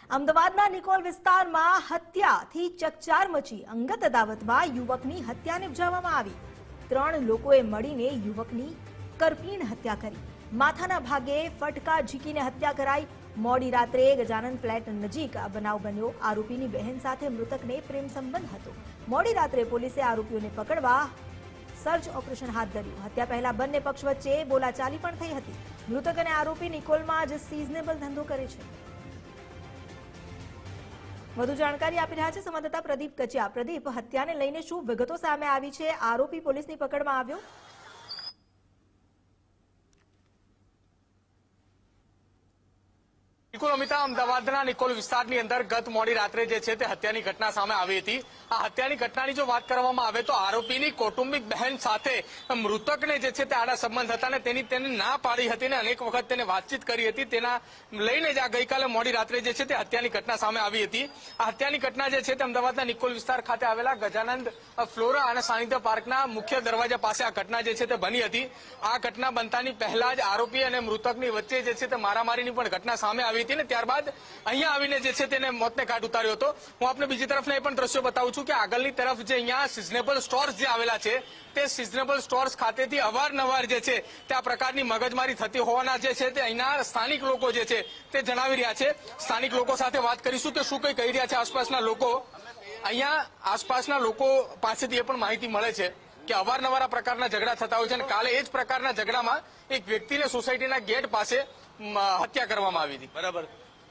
અમદાવાદના નિકોલ વિસ્તારમાં હત્યાથી ચકચાર મચી અંગત અદાવતમાં યુવકની હત્યા નિપજાવવામાં આવી। 3 લોકોએ મળીને યુવકની કરપીણ હત્યા કરી। માથાના ભાગે ફટકા ઝીકીને હત્યા કરાઈ। મોડી રાત્રે ગજાનન ફ્લેટ નજીક આ બનાવ બન્યો। આરોપીની બહેન સાથે મૃતકને પ્રેમ સંબંધ હતો। મોડી રાત્રે પોલીસે આરોપીઓને પકડવા સર્ચ ઓપરેશન હાથ ધર્યું। હત્યા પહેલા બંને પક્ષ વચ્ચે બોલાચાલી પણ થઈ હતી। મૃતક અને આરોપી નિકોલમાં જ સિઝનેબલ ધંધો કરે છે। વધુ જાણકારી આપી રહ્યા છે સંવાદદાતા પ્રદીપ કચિયા। પ્રદીપ, હત્યાને લઈને શું વિગતો સામે આવી છે? આરોપી પોલીસની પકડમાં આવ્યો? અમિતા, અમદાવાદના નિકોલ વિસ્તારની અંદર ગત મોડી રાત્રે જે છે તે હત્યાની ઘટના સામે આવી હતી। આ હત્યાની ઘટનાની જો વાત કરવામાં આવે તો આરોપીની કૌટુંબિક બહેન સાથે મૃતકને જે છે તે આડા સંબંધ હતા ને તેને ના પાડી હતી ને અનેક વખત તેને વાતચીત કરી હતી। તેના લઈને જ આ ગઈકાલે મોડી રાત્રે જે છે તે હત્યાની ઘટના સામે આવી હતી। આ હત્યાની ઘટના જે છે તે અમદાવાદના નિકોલ વિસ્તાર ખાતે આવેલા ગજાનંદ ફ્લોરા અને સાનિધ્ય પાર્કના મુખ્ય દરવાજા પાસે આ ઘટના જે છે તે બની હતી। આ ઘટના બનતાની પહેલા જ આરોપી અને મૃતકની વચ્ચે જે છે તે મારામારીની પણ ઘટના સામે આવી હતી ને ત્યારબાદ અહીંયા આવીને જે છે તેને મોતને ઘાટ ઉતાર્યો હતો। હું આપને બીજી તરફના એ પણ દ્રશ્યો બતાવું છું કે આગળની તરફ જે અહીંયા સિઝનેબલ સ્ટોર્સ જે આવેલા છે તે સિઝનેબલ સ્ટોર્સ ખાતેથી અવારનવાર જે છે તે આ પ્રકારની મગજમારી થતી હોવાના જે છે તે અહીંના સ્થાનિક લોકો જે છે તે જણાવી રહ્યા છે। સ્થાનિક લોકો સાથે વાત કરીશું કે શું કંઈ કહી રહ્યા છે આસપાસના લોકો। અહીંયા આસપાસના લોકો પાસેથી એ પણ માહિતી મળે છે કે અવારનવાર આ પ્રકારના ઝઘડા થતા હોય છે અને કાલે એ જ પ્રકારના ઝઘડામાં એક વ્યક્તિને સોસાયટીના ગેટ પાસે હત્યા કરવામાં આવી હતી। બરાબર,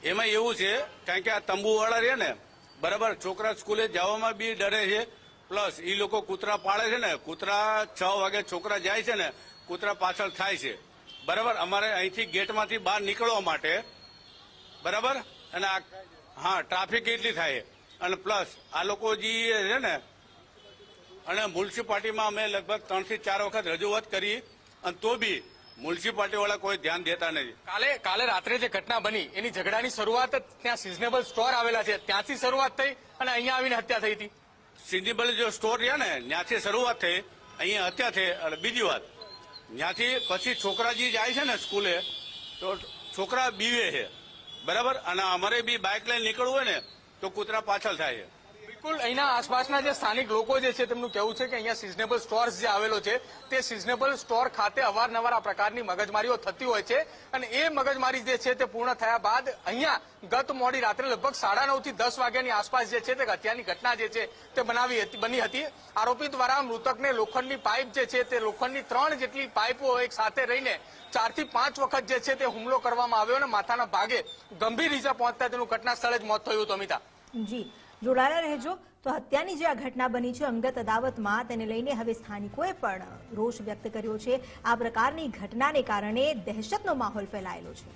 એમાં એવું છે કારણ કે આ તંબુવાળા રહે ને, બરાબર, છોકરા સ્કૂલે જવામાં બી ડરે છે, પ્લસ એ લોકો કૂતરા પાળે છે ને, કૂતરા 6 વાગે છોકરા જાય છે ને, કૂતરા પાછળ થાય છે, બરાબર। અમારે અહીંથી ગેટમાંથી બહાર નીકળવા માટે, બરાબર, અને હા ટ્રાફિક એટલી થાય અને પ્લસ આ લોકો જે છે ને, અને મ્યુનિસિપાલિટીમાં અમે લગભગ 3 થી 4 વખત રજૂઆત કરી અને તો બી મ્યુનિસિપાલિટી વાળા કોઈ ધ્યાન દેતા નથી। કાલે રાત્રે જે ઘટના બની એની ઝઘડાની શરૂઆત ત્યાં સિઝનેબલ સ્ટોર આવેલા છે ત્યાંથી શરૂઆત થઈ અને અહીંયા આવીને હત્યા થઈ હતી। સિઝનેબલ જો સ્ટોર રહ્યા ને ત્યાંથી શરૂઆત થઈ, અહીંયા હત્યા થઈ। અને બીજી વાત, ત્યાંથી પછી છોકરા જે જાય છે ને સ્કૂલે તો છોકરા બીવે છે, બરાબર, અને અમારે બી બાઇક લઈને નીકળવું હોય ને તો કૂતરા પાછળ થાય છે। બિલકુલ, અહીંના આસપાસના જે સ્થાનિક લોકો જે છે તેમનું કહેવું છે કે અહીંયા સિઝનેબલ સ્ટોર્સ જે આવેલો છે તે સિઝનેબલ સ્ટોર ખાતે અવારનવાર આ પ્રકારની મગજમારીઓ થતી હોય છે અને એ મગજમારી જે છે તે પૂર્ણ થયા બાદ અહીંયા ગત મોડી રાત્રે લગભગ 9:30 થી 10 વાગ્યાની આસપાસ જે છે તે હત્યાની ઘટના જે છે તે બની હતી। આરોપી દ્વારા મૃતકને લોખંડની પાઇપ જે છે તે લોખંડની 3 જેટલી પાઇપો એક સાથે રહીને 4 થી 5 વખત જે છે તે હુમલો કરવામાં આવ્યો અને માથાના ભાગે ગંભીર ઈજા પહોંચતા તેનું ઘટના સ્થળે જ મોત થયું હતું। અમિતા જી, જોડાયેલા રહેજો। તો હત્યાની જે આ ઘટના બની છે અંગત અદાવતમાં, તેને લઈને હવે સ્થાનિકોએ પણ રોષ વ્યક્ત કર્યો છે। આ પ્રકારની ઘટનાને કારણે દહેશતનો માહોલ ફેલાયેલો છે।